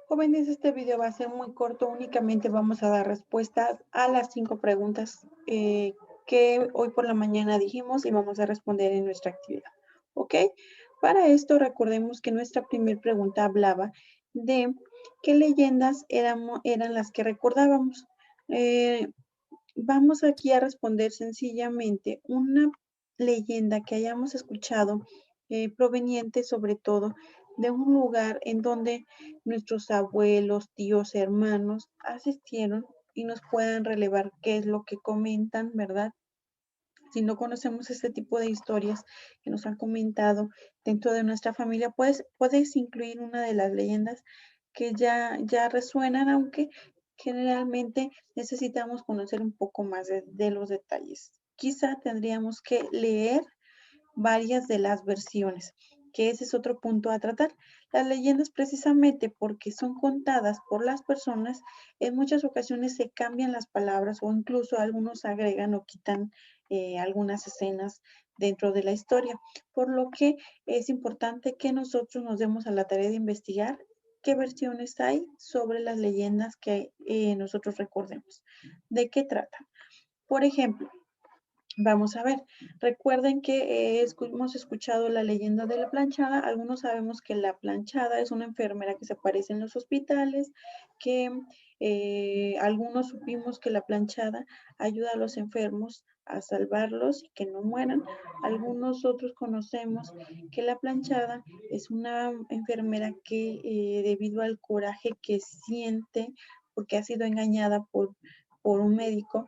Jóvenes, este video va a ser muy corto, únicamente vamos a dar respuestas a las 5 preguntas que hoy por la mañana dijimos y vamos a responder en nuestra actividad, ¿ok? Para esto recordemos que nuestra primera pregunta hablaba de qué leyendas eran las que recordábamos. Eh, Vamos aquí a responder sencillamente una leyenda que hayamos escuchado, proveniente sobre todo de un lugar en donde nuestros abuelos, tíos, hermanos asistieron y nos puedan relevar qué es lo que comentan, ¿verdad? Si no conocemos este tipo de historias que nos han comentado dentro de nuestra familia, pues puedes incluir una de las leyendas que ya resuenan, aunque generalmente necesitamos conocer un poco más de los detalles. Quizá tendríamos que leer varias de las versiones, que ese es otro punto a tratar. Las leyendas, precisamente porque son contadas por las personas, en muchas ocasiones se cambian las palabras o incluso algunos agregan o quitan algunas escenas dentro de la historia, por lo que es importante que nosotros nos demos a la tarea de investigar qué versiones hay sobre las leyendas que nosotros recordemos. ¿De qué tratan? Por ejemplo, vamos a ver, recuerden que hemos escuchado la leyenda de la planchada. Algunos sabemos que la planchada es una enfermera que se aparece en los hospitales, que algunos supimos que la planchada ayuda a los enfermos a salvarlos y que no mueran. Algunos otros conocemos que la planchada es una enfermera que debido al coraje que siente porque ha sido engañada por un médico,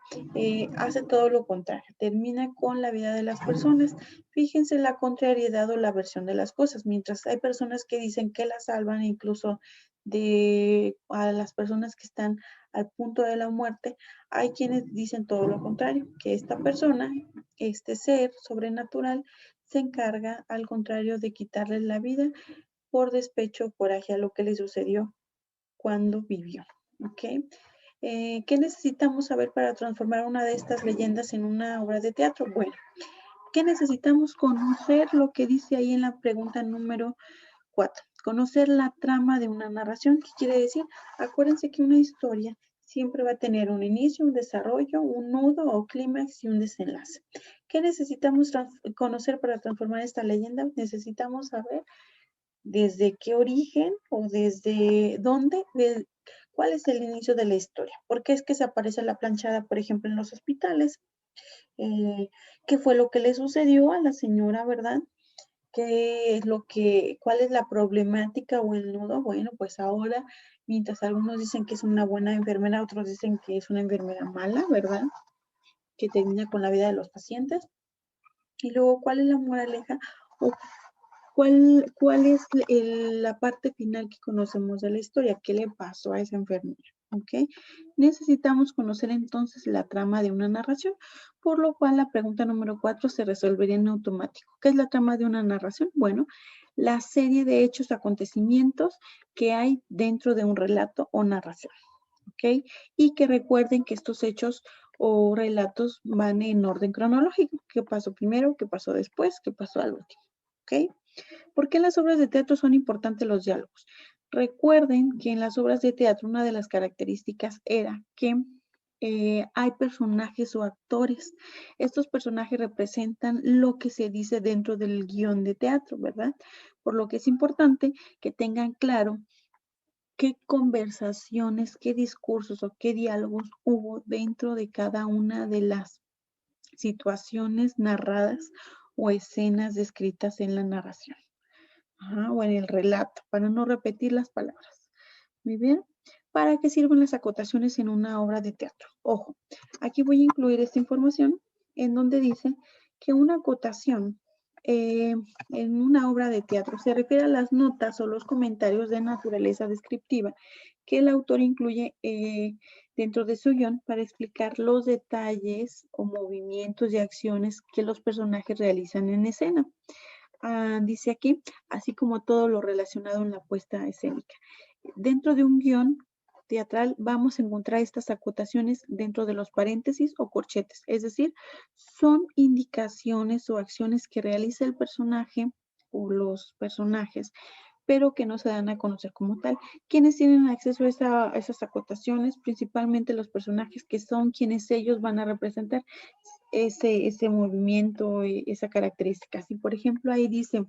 hace todo lo contrario, termina con la vida de las personas. Fíjense la contrariedad o la versión de las cosas. Mientras hay personas que dicen que la salvan, incluso de a las personas que están al punto de la muerte, hay quienes dicen todo lo contrario, que esta persona, este ser sobrenatural, se encarga al contrario de quitarles la vida por despecho o coraje a lo que le sucedió cuando vivió. ¿Ok? ¿Qué necesitamos saber para transformar una de estas leyendas en una obra de teatro? Bueno, ¿qué necesitamos conocer? Lo que dice ahí en la pregunta número 4. Conocer la trama de una narración. ¿Qué quiere decir? Acuérdense que una historia siempre va a tener un inicio, un desarrollo, un nudo o clímax y un desenlace. ¿Qué necesitamos conocer para transformar esta leyenda? Necesitamos saber desde qué origen o desde dónde, cuál es el inicio de la historia. ¿Por qué es que se aparece la planchada, por ejemplo, en los hospitales? ¿Qué fue lo que le sucedió a la señora, verdad? ¿Qué es cuál es la problemática o el nudo? Bueno, pues ahora, mientras algunos dicen que es una buena enfermera, otros dicen que es una enfermera mala, ¿verdad? Que termina con la vida de los pacientes. Y luego, ¿cuál es la moraleja o cuál es la parte final que conocemos de la historia? ¿Qué le pasó a esa enfermera? ¿Ok? Necesitamos conocer entonces la trama de una narración, por lo cual la pregunta número 4 se resolvería en automático. ¿Qué es la trama de una narración? Bueno, la serie de hechos, acontecimientos que hay dentro de un relato o narración. ¿Ok? Y que recuerden que estos hechos o relatos van en orden cronológico. ¿Qué pasó primero? ¿Qué pasó después? ¿Qué pasó al último? ¿Ok? ¿Por qué en las obras de teatro son importantes los diálogos? Recuerden que en las obras de teatro una de las características era que hay personajes o actores. Estos personajes representan lo que se dice dentro del guión de teatro, ¿verdad? Por lo que es importante que tengan claro qué conversaciones, qué discursos o qué diálogos hubo dentro de cada una de las situaciones narradas o escenas descritas en la narración. Ajá, o en el relato, para no repetir las palabras. Muy bien. ¿Para qué sirven las acotaciones en una obra de teatro? Ojo, aquí voy a incluir esta información en donde dice que una acotación en una obra de teatro se refiere a las notas o los comentarios de naturaleza descriptiva que el autor incluye dentro de su guión para explicar los detalles o movimientos y acciones que los personajes realizan en escena. Dice aquí, así como todo lo relacionado en la puesta escénica. Dentro de un guión teatral vamos a encontrar estas acotaciones dentro de los paréntesis o corchetes, es decir, son indicaciones o acciones que realiza el personaje o los personajes pero que no se dan a conocer como tal. ¿Quiénes tienen acceso a esas acotaciones? Principalmente los personajes que son quienes ellos van a representar ese movimiento, esa característica. Si, por ejemplo, ahí dice,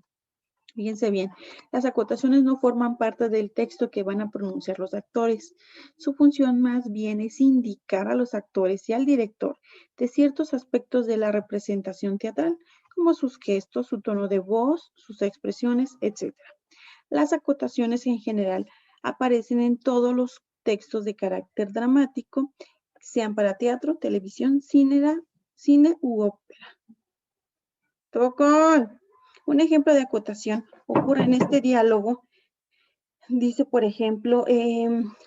fíjense bien, las acotaciones no forman parte del texto que van a pronunciar los actores. Su función más bien es indicar a los actores y al director de ciertos aspectos de la representación teatral, como sus gestos, su tono de voz, sus expresiones, etc. Las acotaciones en general aparecen en todos los textos de carácter dramático, sean para teatro, televisión, cine u ópera. Tocón. Un ejemplo de acotación ocurre en este diálogo. Dice, por ejemplo,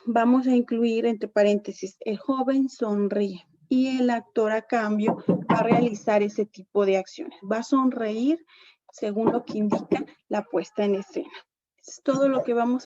vamos a incluir entre paréntesis, el joven sonríe y el actor a cambio va a realizar ese tipo de acciones. Va a sonreír según lo que indica la puesta en escena. Es todo lo que vamos